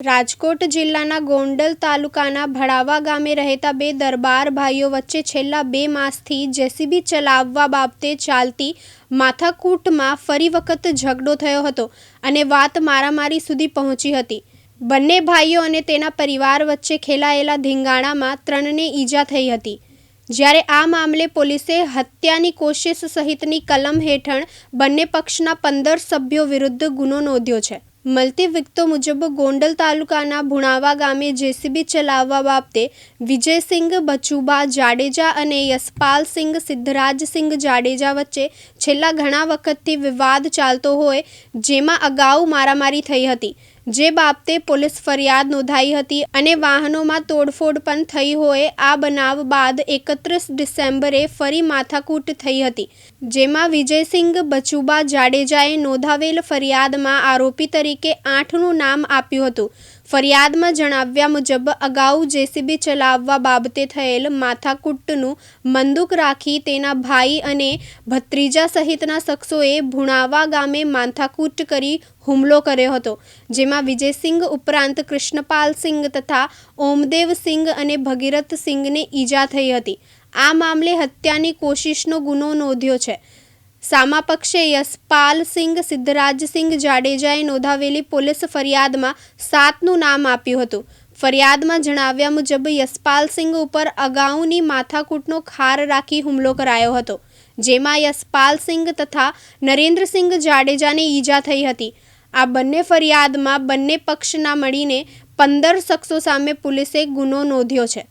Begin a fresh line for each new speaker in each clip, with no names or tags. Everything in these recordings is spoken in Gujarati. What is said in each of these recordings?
રાજકોટ જિલ્લાના ગોંડલ તાલુકાના ભડાવા ગામે રહેતા બે દરબાર ભાઈઓ વચ્ચે છેલ્લા 2 માસથી જેસીબી ચલાવવા બાબતે ચાલતી માથાકૂટમાં ફરી વખત ઝઘડો થયો હતો અને વાત મારામારી સુધી પહોંચી હતી। બંને ભાઈઓ અને તેના પરિવાર વચ્ચે ખેલાયેલા ધીંગાણામાં 3ને ઈજા થઈ હતી। જ્યારે આ મામલે પોલીસે હત્યાની કોશિશ સહિતની કલમ હેઠળ બંને પક્ષના 15 સભ્યો વિરુદ્ધ ગુનો નોંધ્યો છે। મળતી વિગતો મુજબ ગોંડલ તાલુકાના ભુણાવા ગામે જેસીબી ચલાવવા બાબતે વિજયસિંહ બચુભા જાડેજા અને યશપાલસિંહ સિદ્ધરાજસિંહ જાડેજા વચ્ચે છેલ્લા ઘણા વખતથી વિવાદ ચાલતો હોય, જેમાં અગાઉ મારામારી થઈ હતી, જે બાબતે પોલીસ ફરિયાદ નોંધાઈ હતી અને વાહનોમાં તોડફોડ પણ થઈ હોય। આ બનાવ બાદ 31 ડિસેમ્બરે ફરી માથાકૂટ થઈ હતી, જેમાં વિજયસિંહ બચુભા જાડેજાએ નોંધાવેલ ફરિયાદમાં આરોપી તરીકે 8નું નામ આપ્યું હતું। ફરિયાદમાં જણાવ્યા મુજબ અગાઉ જેસીબી ચલાવવા બાબતે થયેલ માથાકૂટનું બંદૂક રાખી તેના ભાઈ અને ભત્રીજા સહિતના શખ્સોએ ભુણાવા ગામે માથાકૂટ કરી હુમલો કર્યો હતો, જેમાં વિજયસિંહ ઉપરાંત કૃષ્ણપાલસિંહ તથા ઓમદેવસિંહ અને ભગીરથસિંહને ઈજા થઈ હતી। આ મામલે હત્યાની કોશિશનો ગુનો નોંધ્યો છે। સામા પક્ષે યશપાલસિંહ સિદ્ધરાજસિંહ જાડેજાએ નોંધાવેલી પોલીસ ફરિયાદમાં 7નું નામ આપ્યું હતું। ફરિયાદમાં જણાવ્યા મુજબ યશપાલસિંહ ઉપર અગાઉની માથાકૂટનો ખાર રાખી હુમલો કરાયો હતો, જેમાં યશપાલસિંહ તથા નરેન્દ્રસિંહ જાડેજાને ઈજા થઈ હતી। આ બંને ફરિયાદમાં બંને પક્ષના મળીને 15 શખ્સો સામે પોલીસે ગુનો નોંધ્યો છે।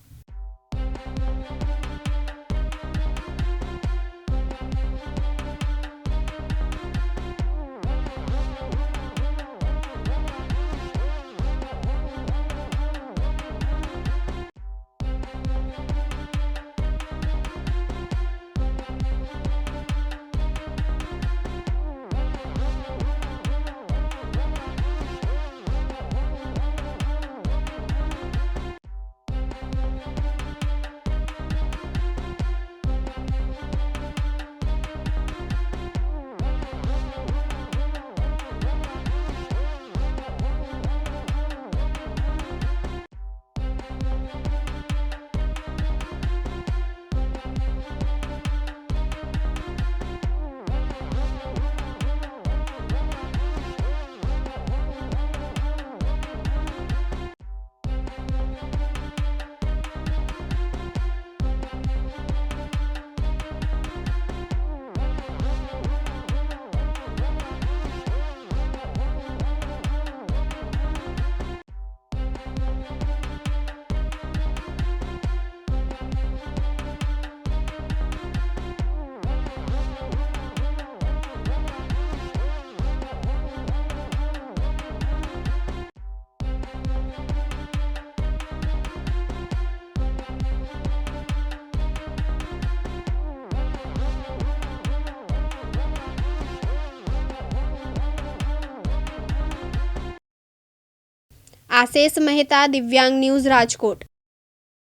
આશેષ મહેતા, દિવ્યાંગ ન્યૂઝ, રાજકોટ।